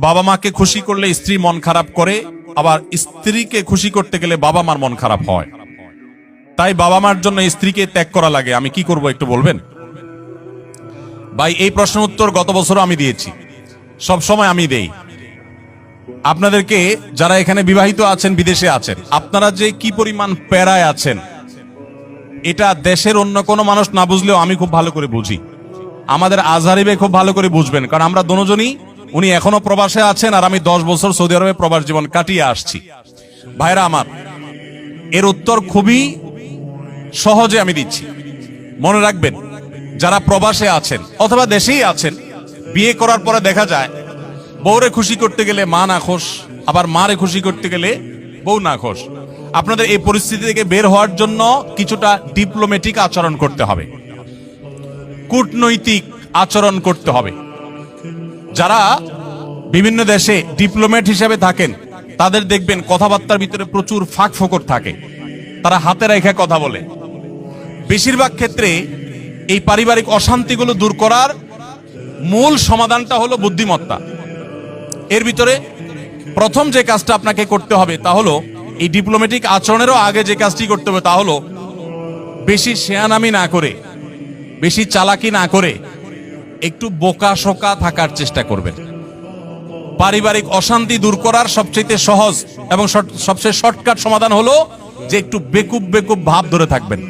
বাবা মাকে খুশি করলে স্ত্রী মন খারাপ করে, আবার স্ত্রীকে খুশি করতে গেলে বাবা মার মন খারাপ হয়। তাই বাবা মার জন্য স্ত্রীকে ত্যাগ করা লাগে। আমি কি করব একটু বলবেন? ভাই, এই প্রশ্নের উত্তর গত বছরও আমি দিয়েছি, সব সময় আমি দেই। আপনাদেরকে যারা এখানে বিবাহিত আছেন, বিদেশে আছেন, আপনারা যে কি পরিমাণ প্যারায় আছেন এটা দেশের অন্য কোনো মানুষ না বুঝলেও আমি খুব ভালো করে বুঝি। আমাদের আজহারি ভাই খুব ভালো করে বুঝবেন, কারণ আমরা দুজনই, উনি এখনো প্রবাসে আছেন আর আমি 10 বছর সৌদি আরবে প্রবাস জীবন কাটিয়ে আসছি। ভাইরা আমার, এর উত্তর খুবই সহজে আমি দিচ্ছি। মনে রাখবেন, যারা প্রবাসে আছেন অথবা দেশেই আছেন, বিয়ে করার পরে দেখা যায় বউরে খুশি করতে গেলে মা নাখোশ, আবার মারে খুশি করতে গেলে বউ নাখোশ। আপনাদের এই পরিস্থিতি থেকে বের হওয়ার জন্য কিছুটা ডিপ্লোম্যাটিক আচরণ করতে হবে, কূটনৈতিক আচরণ করতে হবে। যারা বিভিন্ন দেশে ডিপ্লোম্যাট হিসেবে থাকেন তাদের দেখবেন কথাবার্তার ভিতরে প্রচুর ফাঁক ফোকর থাকে, তারা হাতে রেখে কথা বলে। বেশিরভাগ ক্ষেত্রে এই পারিবারিক অশান্তিগুলো দূর করার মূল সমাধানটা হলো বুদ্ধিমত্তা। এর ভিতরে প্রথম যে কাজটা আপনাকে করতে হবে তা হলো, এই ডিপ্লোম্যাটিক আচরণেরও আগে যে কাজটি করতে হবে তা হলো, বেশি শেয়ানামি না করে, বেশি চালাকি না করে একটু বোকা শোকা থাকার চেষ্টা করবেন। পারিবারিক অশান্তি দূর করার সবচেয়ে সহজ এবং সবচেয়ে শর্টকাট সমাধান হলো যে একটু বেকুব বেকুব ভাব ধরে থাকবেন।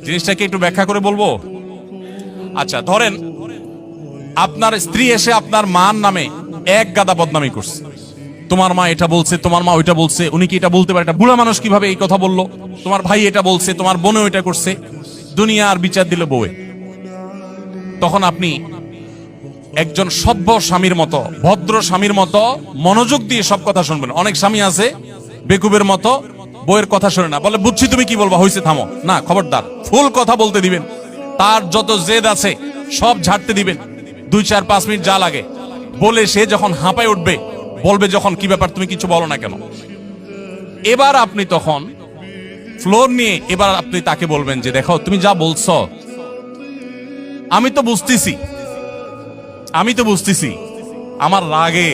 জিনিসটাকে একটু ব্যাখ্যা করে বলবো। আচ্ছা, ধরেন আপনার স্ত্রী এসে আপনার মার নামে এক গাদা বদনামি করছে, তোমার মা এটা বলছে, তোমার মা ওইটা বলছে, উনি কি এটা বলতে পারে, এটা বুড়া মানুষ কিভাবে এই কথা বললো, তোমার ভাই এটা বলছে, তোমার বোনও এটা করছে, দুনিয়া আর বিচার দিল বউয়ে। তখন আপনি একজন সভ্য স্বামীর মতো, ভদ্র স্বামীর মতো মনোযোগ দিয়ে সব কথা শুনবেন। অনেক স্বামী আছে বেকুবের মতো, বউয়ের কথা শুনে না, বলে বুঝছি তুমি কি বলবা, হইছে থামো। না, খবরদার, ফুল কথা বলতে দিবেন। তার যত জেদ আছে সব ঝাড়তে দিবেন, 2-4-5 মিনিট যা লাগে বলে সে যখন হাঁপায় উঠবে, বলবে যখন, কি ব্যাপার তুমি কিছু বলো না কেন। এবার আপনি তখন ফ্লোর নিয়ে এবার আপনি তাকে বলবেন যে, দেখো তুমি যা বলছো আমি তো বুঝতেছি, আমার রাগে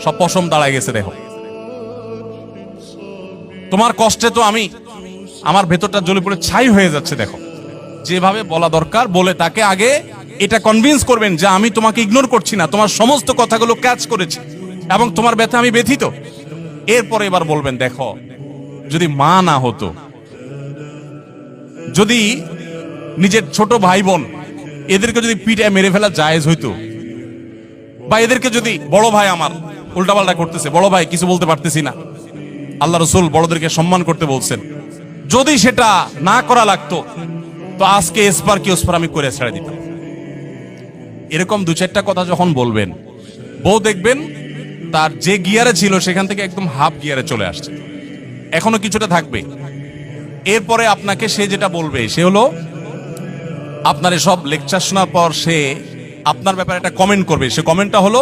সব পশম দাঁড়ায় গেছে। দেখো তোমার কষ্টে তো আমার ভেতরটা জ্বলে পড়ে ছাই হয়ে যাচ্ছে। দেখো, যেভাবে বলা দরকার বলে তাকে আগে এটা কনভিন্স করবেন যে আমি তোমাকে ইগনোর করছি না, তোমার সমস্ত কথাগুলো ক্যাচ করেছি এবং তোমার ব্যথা আমি ব্যথিত। এরপরে এবার বলবেন, দেখো যদি মা না হতো, যদি নিজের ছোট ভাই বোন এদেরকে যদি পিঠে মেরে ফেলা জায়েজ হইতো, বা এদেরকে যদি, বড় ভাই আমার উল্টাপাল্টা করতেছে, বড় ভাই কিছু বলতে পারতেছি না, আল্লাহ রসুল বড়দেরকে সম্মান করতে বলছেন, যদি সেটা না করা লাগতো তো আজকে এসপার কি ওসপার আমি করে ছেড়ে দিতাম। এরকম 2-4টা কথা যখন বলবেন, বউ দেখবেন তার যে গিয়ারে ছিল সেখান থেকে একদম হাফ গিয়ারে চলে আসছে, এখনো কিছুটা থাকবে। এরপরে আপনাকে সে যেটা বলবে সে হলো, আপনার সব লেকচার শোনার পর সে আপনার ব্যাপারে একটা কমেন্ট করবে। সে কমেন্টটা হলো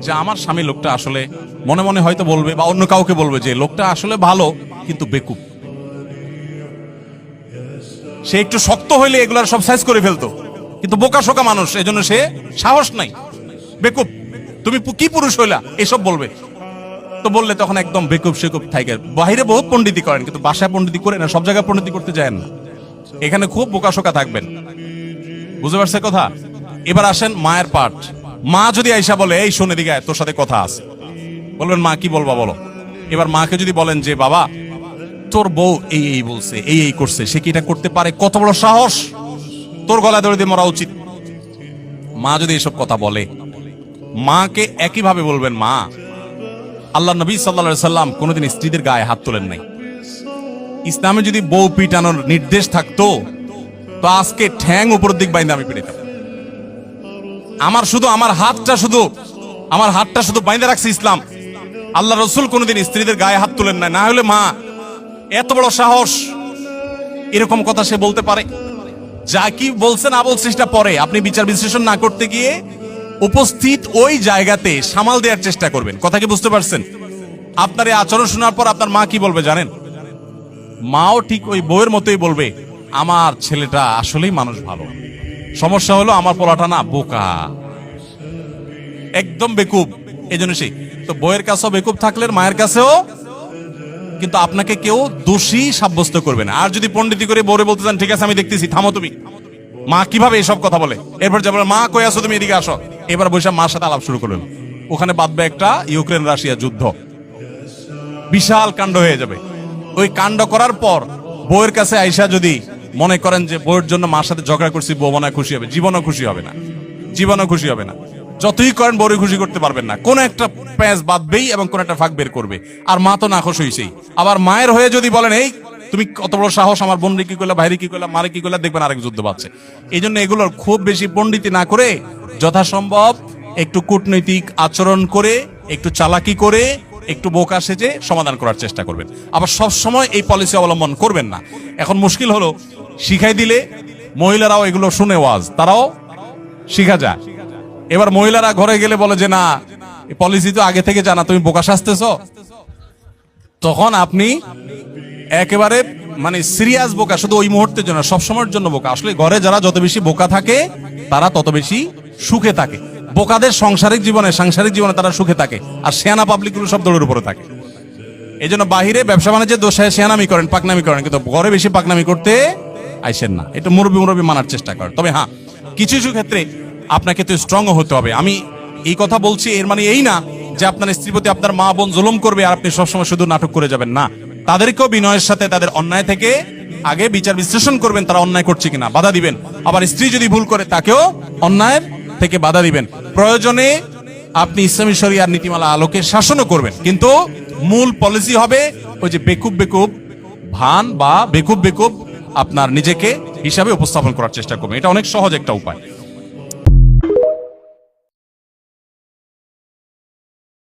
যে, আমার স্বামী লোকটা আসলে, মনে মনে হয়তো বলবে বা অন্য কাউকে বলবে যে লোকটা আসলে ভালো কিন্তু বেকুব। সে একটু শক্ত হইলে এগুলার সব সাইজ করে ফেলতো, কিন্তু বোকা শোকা মানুষ, এজন্য সে সাহস নাই, বেকুব, তুমি কি পুরুষ হইলা, এসব বলবে। তো বললে তখন একদম বেকুব সেকুব থাইকে। বাহিরে বহুত পণ্ডিতি করেন, কিন্তু বাসায় পণ্ডিতি করে না, সব জায়গায় পণ্ডিতি করতে যায় না। এখানে খুব বোকা শোকা থাকবেন। বুঝতে পারছে কথা? এবার আসেন মায়ের পার্ট। মা যদি আইসা বলে, এই শোনে দিকে তোর সাথে কথা আছে, বলবেন মা কি বলবা বলো। এবার মাকে যদি বলেন যে, বাবা তোর বউ এই বলছে, এই করছে, সে কি এটা করতে পারে, কত বড় সাহস, তোর গলায় দড়ি দিয়ে মরা উচিত। মা যদি এসব কথা বলে, মাকে একইভাবে বলবেন, মা আল্লাহ নবী সাল্লাল্লাহু আলাইহি সাল্লাম কোনোদিন স্ত্রীদের গায়ে হাত তোলেন নাই। ইসলামে যদি বউ পিটানোর নির্দেশ থাকতো তো আজকে ঠ্যাং উপরের দিক বাইন্দা আমি পিটাইতাম। আমার হাতটা শুধু বাইন্দা রাখছে ইসলাম। আল্লাহ রসুল কোনোদিন স্ত্রীদের গায়ে হাত তোলেন নাই। না হলে মা এত বড় সাহস, এরকম কথা সে বলতে পারে। যা কি বলছে না বলছে সেটা পরে, আপনি বিচার বিশ্লেষণ না করতে গিয়ে উপস্থিত ওই জায়গাতে সামাল দেওয়ার চেষ্টা করবেন। কথা কি বুঝতে পারছেন? আপনার এই আচরণ শোনার পর আপনার মা কি বলবে জানেন? মাও ঠিক ওই বউয়ের মতোই বলবে, আমার ছেলেটা আসলেই মানুষ ভালো, সমস্যা হলো আমার পোলাটা না বোকা। একদম বেকুব, এই জন্য সেই তো বইয়ের কাছেও বেকুব থাকলে মায়ের কাছেও, কিন্তু আপনাকে কেউ দোষী সাব্যস্ত করবে না। আর যদি পণ্ডিতি করে বউরে বলতে চান, ঠিক আছে আমি দেখতেছি, থামো তুমি, মা কিভাবে এসব কথা বলে, এরপর যাবে মা কই আসো তুমি, এদিকে আসো, এবার বসে মার সাথে আলাপ শুরু করলেন, ওখানে বাঁধবে একটা ইউক্রেন রাশিয়া যুদ্ধ, বিশাল কাণ্ড হয়ে যাবে। ওই কাণ্ড করার পর বউয়ের কাছে আইসা যদি মনে করেন যে বউয়ের জন্য মার সাথে ঝগড়া করছি, বউ মনে হয় খুশি হবে, জীবনও খুশি হবে না, জীবনও খুশি হবে না। যতই করেন বউরে খুশি করতে পারবেন না, কোন একটা প্যাঁচ বাঁধবেই এবং কোন একটা ফাঁক বের করবে। আর মা তো নাখোশ হইছেই, আবার মায়ের হয়ে যদি বলেন এই তুমি কত বড় সাহস, আমার বোনরে কি করলা, ভাইরে কি করলা, মারে কি করলা, দেখবেন আরেক যুদ্ধ বাঁচছে। এই জন্য এগুলোর খুব বেশি পণ্ডিতি না করে যথাসম্ভব একটু কূটনৈতিক আচরণ করে, একটু চালাকি করে, একটু বোকা সেজে সমাধান করার চেষ্টা করবেন। আবার সব সময় এই পলিসি অবলম্বন করবেন না। এখন মুশকিল হলো, শিখাই দিলে মহিলারাও এগুলো শুনে ওয়াজ, তারাও শিখা যায়। এবার মহিলারা ঘরে গেলে বলে যে না, পলিসি তো আগে থেকে জানা, তুমি বোকা সাজতেছ, তখন আপনি একেবারে মানে সিরিয়াস বোকা, শুধু ওই মুহূর্তের জন্য, সবসময়ের জন্য বোকা। আসলে ঘরে যারা যত বেশি বোকা থাকে তারা তত বেশি সুখে থাকে। বোকাদের সাংসারিক জীবনে তারা সুখে থাকে, আর শেয়ানা পাবলিক গুলো সব দৌড়ের উপরে থাকে। এই জন্য বাহিরে ব্যবসা বাণিজ্যের দোষায় শেয়ানামি করেন, পাকনামি করেন, কিন্তু ঘরে বেশি পাকনামি করতে আইসেন না। এটা মুরব্বী মানার চেষ্টা করেন। তবে হ্যাঁ, কিছু কিছু ক্ষেত্রে আপনাকে তো স্ট্রং হতে হবে। আমি এই কথা বলছি, এর মানে এই না যে আপনার স্ত্রীর প্রতি আপনার মা বোন জুলুম করবে আর আপনি সবসময় শুধু নাটক করে যাবেন না। তাদেরকেও বিনয়ের সাথে তাদের অন্যায় থেকে আগে বিচার বিশ্লেষণ করবেন, তারা অন্যায় করছে কিনা, বাধা দিবেন। আবার স্ত্রী যদি ভুল করে তাকেও অন্যায়ের থেকে বাধা দিবেন। প্রয়োজনে আপনি ইসলামী শরিয়ার নীতিমালা আলোকে শাসনও করবেন, কিন্তু মূল পলিসি হবে ওই যে বেকুব ভান বা বেকুব আপনার নিজেকে হিসাবে উপস্থাপন করার চেষ্টা করবেন। এটা অনেক সহজ একটা উপায়।